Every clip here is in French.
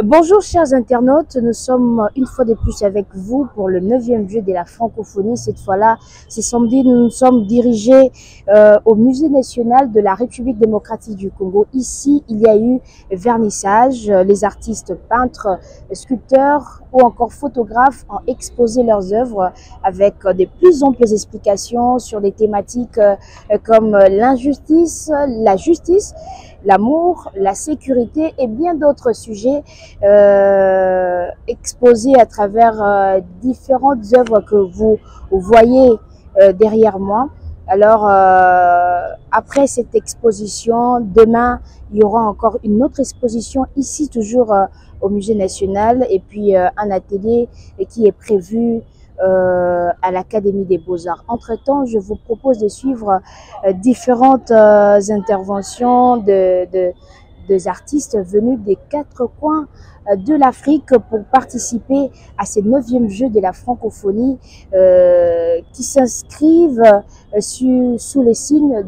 Bonjour chers internautes, nous sommes une fois de plus avec vous pour le 9e jeu de la francophonie. Cette fois-là, c'est samedi, nous nous sommes dirigés au Musée national de la République démocratique du Congo. Ici, il y a eu vernissage. Les artistes, peintres, sculpteurs ou encore photographes ont exposé leurs œuvres avec de plus amples explications sur des thématiques comme l'injustice, la justice, l'amour, la sécurité et bien d'autres sujets exposés à travers différentes œuvres que vous voyez derrière moi. Alors, après cette exposition, demain, il y aura encore une autre exposition ici, toujours au Musée national, et puis un atelier qui est prévu à l'Académie des Beaux-Arts. Entre-temps, je vous propose de suivre différentes interventions des artistes venus des quatre coins de l'Afrique pour participer à ces 9e Jeux de la francophonie qui s'inscrivent sous les signes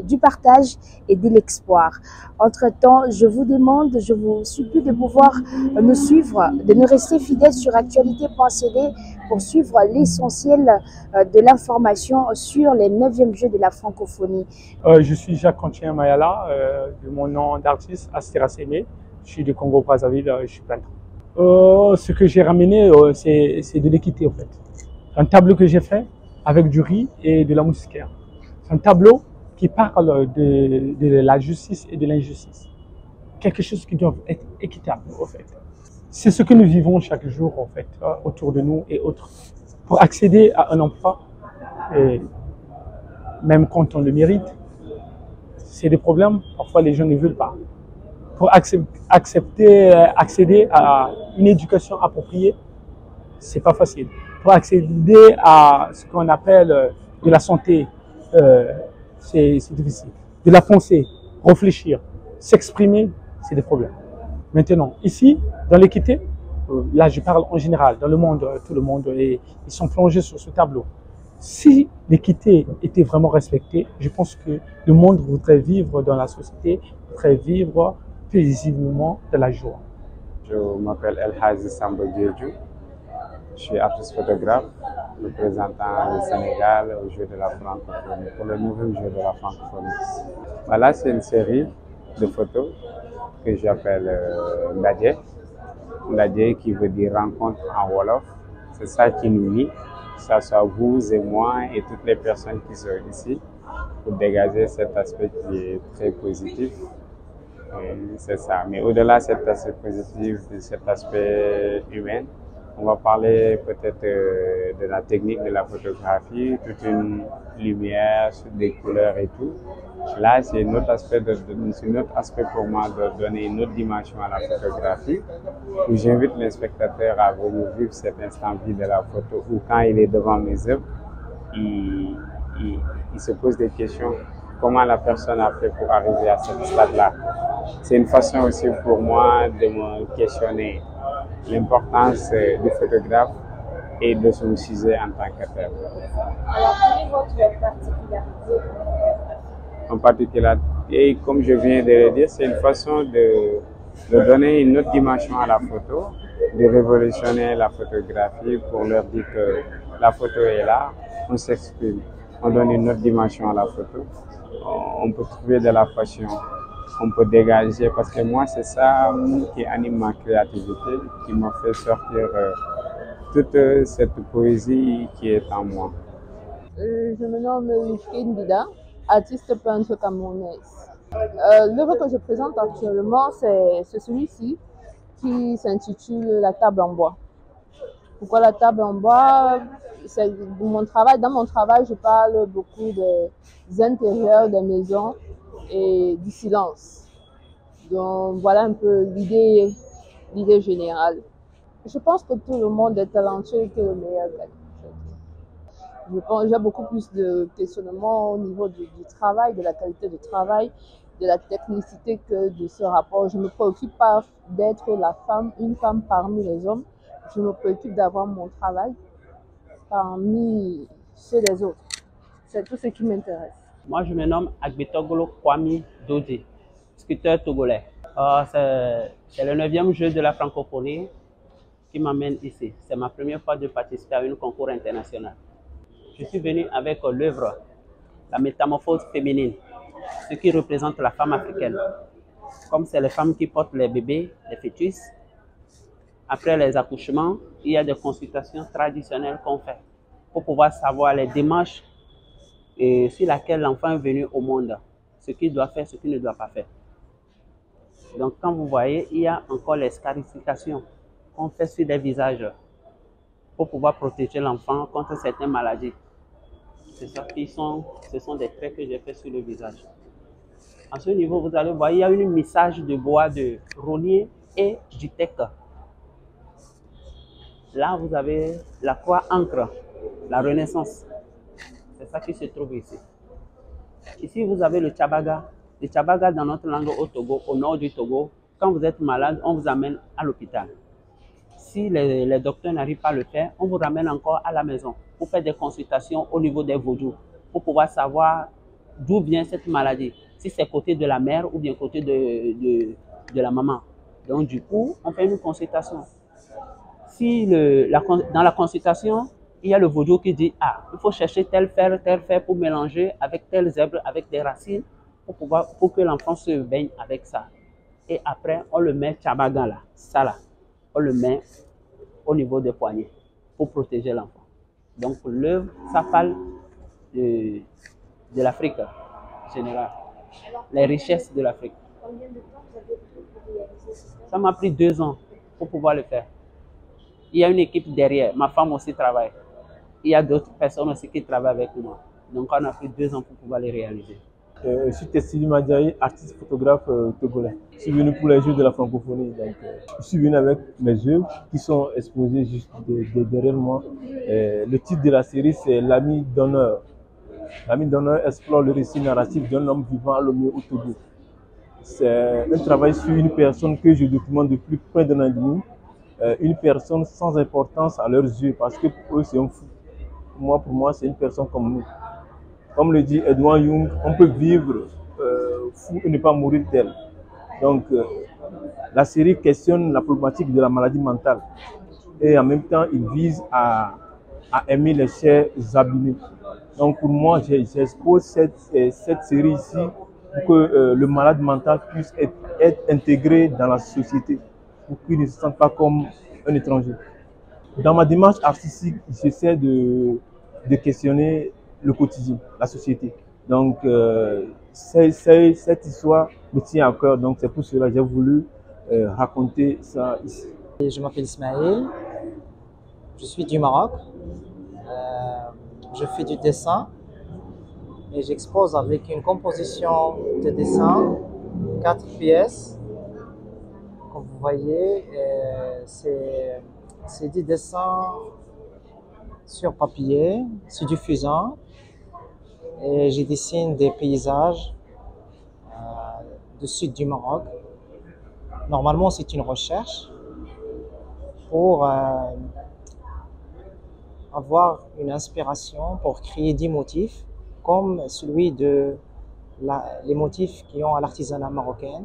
du partage et de l'espoir. Entre-temps, je vous demande, je vous supplie de pouvoir nous suivre, de nous rester fidèles sur actualité.cd pour suivre l'essentiel de l'information sur les 9e Jeux de la francophonie. Je suis Jacques-Antien Mayala, de mon nom d'artiste Astera Sémé. Je suis du Congo-Brazzaville, je suis peintre. Ce que j'ai ramené, c'est de l'équité en fait. Un tableau que j'ai fait avec du riz et de la moustiquaire. C'est un tableau qui parle de la justice et de l'injustice. Quelque chose qui doit être équitable en fait. C'est ce que nous vivons chaque jour en fait, autour de nous et autres. Pour accéder à un emploi, et même quand on le mérite, c'est des problèmes, parfois les gens ne veulent pas. Pour accéder à une éducation appropriée, c'est pas facile. Pour accéder à ce qu'on appelle de la santé, c'est difficile. De la pensée, réfléchir, s'exprimer, c'est des problèmes. Maintenant, ici, dans l'équité, là je parle en général, dans le monde, tout le monde, ils sont plongés sur ce tableau. Si l'équité était vraiment respectée, je pense que le monde voudrait vivre dans la société, voudrait vivre paisiblement de la joie. Je m'appelle El Hadji Samba Diédhiou. Je suis artiste photographe, représentant le Sénégal au jeu de la francophonie, pour le nouveau jeu de la francophonie. Voilà, c'est une série de photos que j'appelle Ndadje. Ndadje qui veut dire rencontre en Wolof. C'est ça qui nous lie, que ce soit vous et moi et toutes les personnes qui sont ici, pour dégager cet aspect qui est très positif. C'est ça. Mais au-delà de cet aspect positif, de cet aspect humain, on va parler peut-être de la technique de la photographie, toute une lumière, des couleurs et tout. Là, c'est un autre aspect pour moi de donner une autre dimension à la photographie, où j'invite les spectateurs à venir vivre cet instant vie de la photo, où quand il est devant mes œuvres, il se pose des questions. Comment la personne a fait pour arriver à ce stade-là? C'est une façon aussi pour moi de me questionner l'importance du photographe et de son sujet en tant que tel. Alors, quelle est votre particularité? En particulier, et comme je viens de le dire, c'est une façon de donner une autre dimension à la photo, de révolutionner la photographie pour leur dire que la photo est là, on s'exprime, on donne une autre dimension à la photo, on peut trouver de la passion, on peut dégager, parce que moi c'est ça qui anime ma créativité, qui m'a fait sortir toute cette poésie qui est en moi. Je me nomme Lufkin Bida, artiste peintre camerounaise. L'œuvre que je présente actuellement, c'est celui-ci qui s'intitule La table en bois. Pourquoi la table en bois? Dans mon travail, je parle beaucoup des intérieurs des maisons et du silence. Donc voilà un peu l'idée générale. Je pense que tout le monde est talentueux que le meilleur gagne. Je pense qu'il y a beaucoup plus de questionnements au niveau du travail, de la qualité du travail, de la technicité que de ce rapport. Je ne me préoccupe pas d'être une femme parmi les hommes. Je me préoccupe d'avoir mon travail parmi ceux des autres. C'est tout ce qui m'intéresse. Moi, je me nomme Agbetogolo Kwame Dodé, sculpteur togolais. C'est le 9e jeu de la francophonie qui m'amène ici. C'est ma première fois de participer à un concours international. Je suis venu avec l'œuvre La métamorphose féminine, ce qui représente la femme africaine. Comme c'est les femmes qui portent les bébés, les fœtus, après les accouchements, il y a des consultations traditionnelles qu'on fait pour pouvoir savoir les démarches sur lesquelles l'enfant est venu au monde, ce qu'il doit faire, ce qu'il ne doit pas faire. Donc, quand vous voyez, il y a encore les scarifications qu'on fait sur les visages pour pouvoir protéger l'enfant contre certaines maladies. C'est ça ce sont des traits que j'ai fait sur le visage. À ce niveau, vous allez voir, il y a une missage de bois de rognier et du teck. Là, vous avez la croix ancre, la Renaissance. C'est ça qui se trouve ici. Ici, vous avez le tchabaga. Le tchabaga, dans notre langue au Togo, au nord du Togo, quand vous êtes malade, on vous amène à l'hôpital. Si les docteurs n'arrivent pas à le faire, on vous ramène encore à la maison pour faire des consultations au niveau des vaudous, pour pouvoir savoir d'où vient cette maladie. Si c'est côté de la mère ou bien côté de la maman. Donc, du coup, on fait une consultation. Si dans la consultation, il y a le vaudou qui dit « Ah, il faut chercher tel fer pour mélanger avec tel zèbre, avec des racines, pour que l'enfant se baigne avec ça. » Et après, on le met tchabaga là, ça là. On le met au niveau des poignets pour protéger l'enfant. Donc l'œuvre, ça parle de l'Afrique générale, les richesses de l'Afrique. Combien de temps vous avez pris pour réaliser ce stage? Ça m'a pris 2 ans pour pouvoir le faire. Il y a une équipe derrière, ma femme aussi travaille. Il y a d'autres personnes aussi qui travaillent avec moi. Donc on a pris 2 ans pour pouvoir les réaliser. Je suis Tessili Madjaï, artiste photographe togolais. Je suis venu pour les Jeux de la francophonie. Donc, je suis venu avec mes œuvres qui sont exposées juste derrière moi. Le titre de la série, c'est L'ami d'honneur. L'ami d'honneur explore le récit narratif d'un homme vivant à Lomé au Togo. C'est un travail sur une personne que je documente depuis près d'un an et demi. Une personne sans importance à leurs yeux parce que pour eux, c'est un fou. Pour moi, c'est une personne comme nous. Comme le dit Edouard Jung, on peut vivre fou et ne pas mourir d'elle. Donc, la série questionne la problématique de la maladie mentale. Et en même temps, il vise à aimer les chairs abîmées. Donc, pour moi, j'expose cette série ici pour que le malade mental puisse être intégré dans la société, pour qu'il ne se sente pas comme un étranger. Dans ma démarche artistique, j'essaie de questionner le quotidien, la société. Donc, cette histoire me tient à cœur. Donc, c'est pour cela que j'ai voulu raconter ça ici. Je m'appelle Ismaël, je suis du Maroc. Je fais du dessin et j'expose avec une composition de dessin, 4 pièces. Comme vous voyez, c'est des dessins sur papier, c'est du fusain. Et je dessine des paysages du sud du Maroc. Normalement, c'est une recherche pour avoir une inspiration pour créer des motifs comme celui de les motifs qui ont à l'artisanat marocain.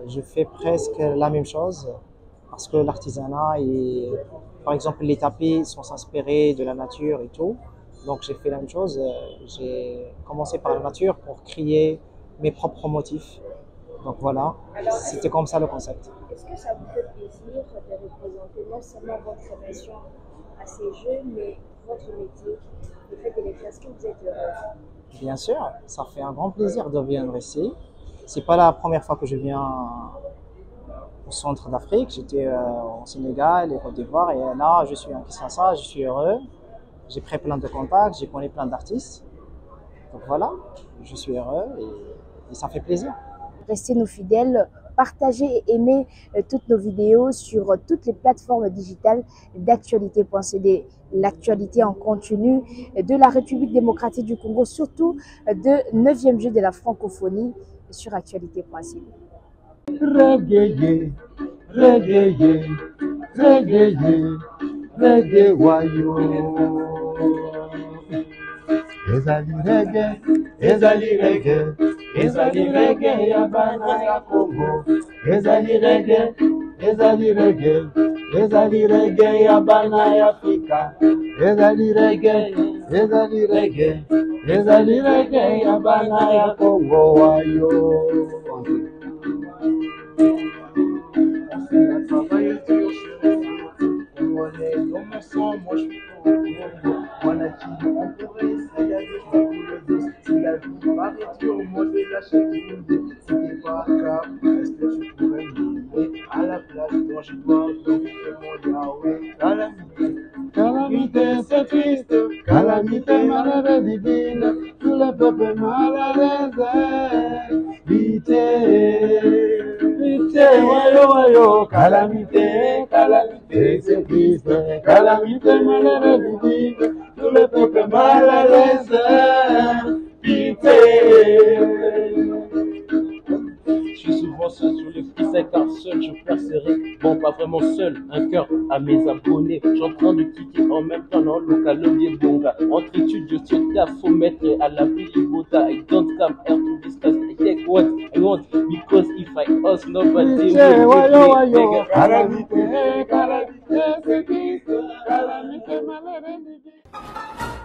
Je fais presque la même chose parce que l'artisanat, par exemple, les tapis sont inspirés de la nature et tout. Donc j'ai fait la même chose, j'ai commencé par la nature pour créer mes propres motifs. Donc voilà, c'était comme ça le concept. Est-ce que ça vous fait plaisir de représenter non seulement votre passion à ces jeux, mais votre métier, le fait de les faire? Est-ce que vous êtes heureux? Bien sûr, ça fait un grand plaisir de venir ici. C'est pas la première fois que je viens au centre d'Afrique. J'étais au Sénégal et Côte d'Ivoire et là je suis en Kinshasa, je suis heureux. J'ai pris plein de contacts, j'ai connu plein d'artistes. Donc voilà, je suis heureux et ça fait plaisir. Restez nos fidèles, partagez et aimez toutes nos vidéos sur toutes les plateformes digitales d'actualité.cd. L'actualité en continu de la République démocratique du Congo, surtout de 9e jeu de la francophonie sur actualité.cd. Reggae, reggae, reggae, reggae, wayo. Ezali reggae, ezali reggae, ezali reggae ya bana ya Congo. ezali reggae, ezali reggae, ezali reggae ya bana ya Afrika, ezali reggae, ezali reggae, ezali reggae ya bana ya Congo wayo. On a travaillé dur sur le on est dans mon sang, moi je suis au Congo. On a dit, on pourrait essayer avec beaucoup le dos. Si la vie paraît dure, moi je lâche tout. Si t'es pas cap, est-ce que tu pourrais m'aider à la place dont je dois donc mon Yahweh? Calamité, calamité c'est triste, calamité malheur divine, tout le peuple mal à l'aise. Vite, wayo, wayo, calamité, calamité, c'est triste, calamité, malheur divine, tout le peuple mal à l'aise, pitié. Je suis souvent seul sur les freestyles car seul je percerai. Bon, pas vraiment seul, un cœur à mes abonnés. Je suis en train de kicker en même temps dans le local, le vieux bonga. Entre études, je suis taf, faut mettre à l'abri les botas. I don't come here to discuss, I take what I want. Because if I ask nobody will give me. Calamité, calamité, c'est triste, calamité, malheur divine.